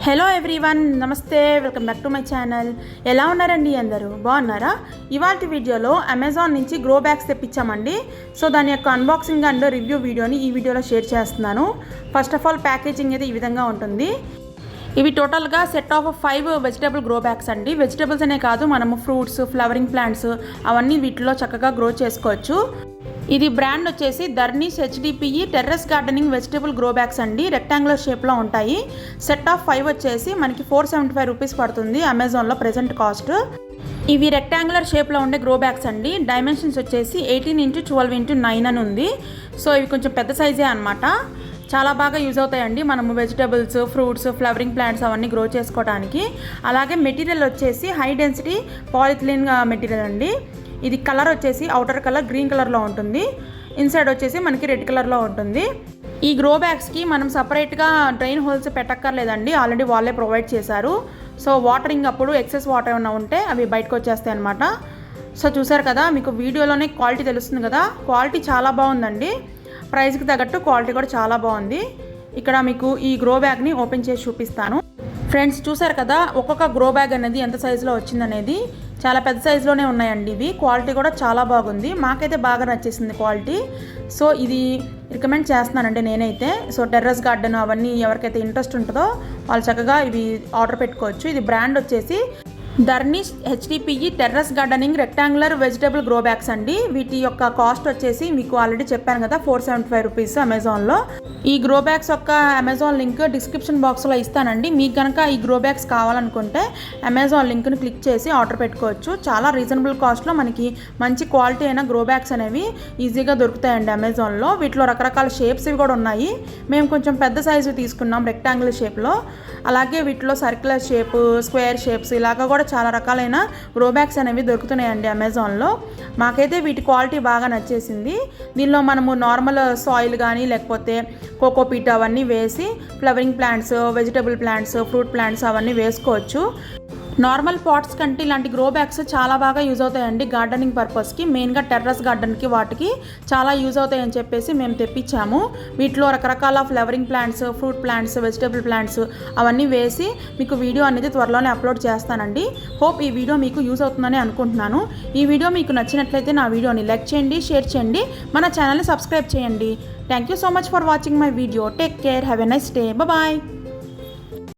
Hello everyone, నమస్తే, welcome back to my channel. ఎలా ఉన్నారండి? అందరూ బాగున్నారా? ఇవాళ వీడియోలో అమెజాన్ నుంచి గ్రో బ్యాగ్స్ తెప్పించామండి. సో దాని యొక్క అన్బాక్సింగ్ అండ్ రివ్యూ వీడియోని ఈ వీడియోలో షేర్ చేస్తున్నాను. ఫస్ట్ ఆఫ్ ఆల్ ప్యాకేజింగ్ అయితే ఈ విధంగా ఉంటుంది. ఇవి టోటల్గా set of 5 vegetable grow bags అండి. వెజిటబుల్స్ అనే కాదు, మనము ఫ్రూట్స్, ఫ్లవరింగ్ ప్లాంట్స్ అవన్నీ వీటిలో చక్కగా గ్రో చేసుకోవచ్చు. ఇది బ్రాండ్ వచ్చేసి ధర్నీస్ HDPE terrace gardening vegetable grow bags అండి. రెక్టాంగులర్ షేప్లో ఉంటాయి. సెట్ ఆఫ్ 5 వచ్చేసి మనకి 475 రూపీస్ పడుతుంది అమెజాన్లో ప్రెజెంట్ కాస్ట్. ఇవి రెక్టాంగులర్ షేప్లో ఉండే గ్రో బ్యాగ్స్ అండి. డైమెన్షన్స్ వచ్చేసి 18x12x9 అని ఉంది. సో ఇవి కొంచెం పెద్ద సైజే అనమాట. చాలా బాగా యూజ్ అవుతాయండి మనము వెజిటబుల్స్, ఫ్రూట్స్, ఫ్లవరింగ్ ప్లాంట్స్ అవన్నీ గ్రో చేసుకోవడానికి. అలాగే మెటీరియల్ వచ్చేసి హై డెన్సిటీ పాలిథిలిన్ మెటీరియల్ అండి. ఇది కలర్ వచ్చేసి అవుటర్ కలర్ గ్రీన్ కలర్లో ఉంటుంది. ఇన్సైడ్ వచ్చేసి మనకి రెడ్ కలర్లో ఉంటుంది. ఈ గ్రో బ్యాగ్స్కి మనం సపరేట్గా డ్రైన్ హోల్స్ పెట్టక్కర్లేదండి, ఆల్రెడీ వాళ్ళే ప్రొవైడ్ చేశారు. సో వాటరింగ్ అప్పుడు ఎక్సెస్ వాటర్ ఏమైనా ఉంటే అవి బయటకు వచ్చేస్తాయి అనమాట. సో చూసారు కదా, మీకు వీడియోలోనే క్వాలిటీ తెలుస్తుంది కదా. క్వాలిటీ చాలా బాగుందండి. ప్రైస్కి తగ్గట్టు క్వాలిటీ కూడా చాలా బాగుంది. ఇక్కడ మీకు ఈ గ్రో బ్యాగ్ని ఓపెన్ చేసి చూపిస్తాను. ఫ్రెండ్స్ చూసారు కదా, ఒక్కొక్క గ్రో బ్యాగ్ అనేది ఎంత సైజులో వచ్చిందనేది. చాలా పెద్ద సైజులోనే ఉన్నాయండి ఇవి. క్వాలిటీ కూడా చాలా బాగుంది, మాకైతే బాగా నచ్చేసింది క్వాలిటీ. సో ఇది రికమెండ్ చేస్తున్నానండి నేనైతే. సో టెర్రస్ గార్డెన్ అవన్నీ ఎవరికైతే ఇంట్రెస్ట్ ఉంటుందో వాళ్ళు చక్కగా ఇవి ఆర్డర్ పెట్టుకోవచ్చు. ఇది బ్రాండ్ వచ్చేసి ధర్నీస్ HDPE terrace gardening rectangular vegetable grow bags అండి. వీటి యొక్క కాస్ట్ వచ్చేసి మీకు ఆల్రెడీ చెప్పాను కదా, 475 రూపీస్ అమెజాన్లో. ఈ గ్రో బ్యాగ్స్ యొక్క అమెజాన్ లింక్ డిస్క్రిప్షన్ బాక్స్లో ఇస్తానండి. మీకు కనుక ఈ గ్రో బ్యాగ్స్ కావాలనుకుంటే అమెజాన్ లింక్ని క్లిక్ చేసి ఆర్డర్ పెట్టుకోవచ్చు. చాలా రీజనబుల్ కాస్ట్లో మనకి మంచి క్వాలిటీ అయిన గ్రో బ్యాగ్స్ అనేవి ఈజీగా దొరుకుతాయండి అమెజాన్లో. వీటిలో రకరకాల షేప్స్ కూడా ఉన్నాయి. మేము కొంచెం పెద్ద సైజు తీసుకున్నాం రెక్టాంగులర్ షేప్లో. అలాగే వీటిలో సర్క్యులర్ షేప్, స్క్వేర్ షేప్స్ ఇలాగా కూడా చాలా రకాలైన గ్రో బ్యాగ్స్ అనేవి దొరుకుతున్నాయండి అమెజాన్లో. మాకైతే వీటి క్వాలిటీ బాగా నచ్చేసింది. దీనిలో మనము నార్మల్ సాయిల్ కానీ లేకపోతే కోకోపీట్ అవన్నీ వేసి flowering plants, vegetable plants, fruit plants అవన్నీ వేసుకోవచ్చు. నార్మల్ పాట్స్ కంటే ఇలాంటి గ్రో బ్యాగ్స్ చాలా బాగా యూజ్ అవుతాయండి గార్డెనింగ్ పర్పస్కి. మెయిన్గా టెర్రస్ గార్డెన్కి వాటికి చాలా యూజ్ అవుతాయని చెప్పేసి మేము తెప్పించాము. వీటిలో రకరకాల flowering plants, fruit plants, vegetable plants అవన్నీ వేసి మీకు వీడియో అనేది త్వరలోనే అప్లోడ్ చేస్తానండి. హోప్ ఈ వీడియో మీకు యూజ్ అవుతుందని అనుకుంటున్నాను. ఈ వీడియో మీకు నచ్చినట్లయితే నా వీడియోని లైక్ చేయండి, షేర్ చేయండి, మన ఛానల్ని సబ్స్క్రైబ్ చేయండి. Thank you so much for watching my video. Take care, have a nice day, bye.